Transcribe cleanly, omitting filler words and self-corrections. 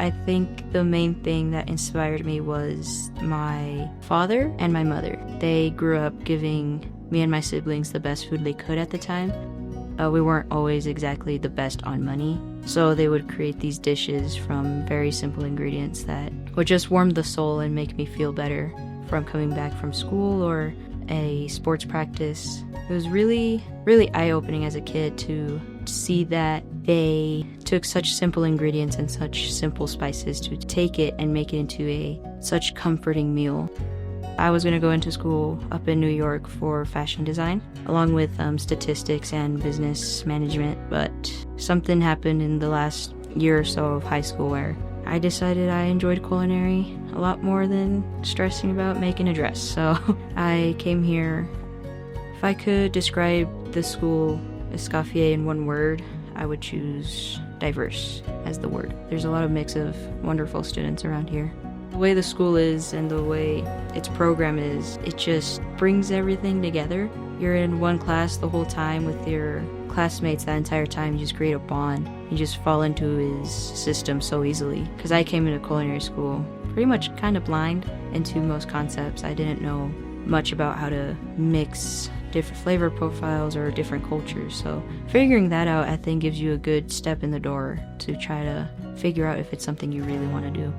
I think the main thing that inspired me was my father and my mother. They grew up giving me and my siblings the best food they could at the time. We weren't always exactly the best on money, so they would create these dishes from very simple ingredients that would just warm the soul and make me feel better from coming back from school or a sports practice. It was really, really eye-opening as a kid to see that they took such simple ingredients and such simple spices to take it and make it into such comforting meal. I was going to go into school up in New York for fashion design, along with statistics and business management, but something happened in the last year or so of high school where I decided I enjoyed culinary a lot more than stressing about making a dress. So I came here. If I could describe the school Escoffier in one word, I would choose diverse as the word. There's a lot of mix of wonderful students around here. The way the school is and the way its program is, it just brings everything together. You're in one class the whole time with your classmates that entire time. You just create a bond. You just fall into his system so easily. Because I came into culinary school pretty much kind of blind into most concepts. I didn't know much about how to mix different flavor profiles or different cultures. So figuring that out, I think, gives you a good step in the door to try to figure out if it's something you really want to do.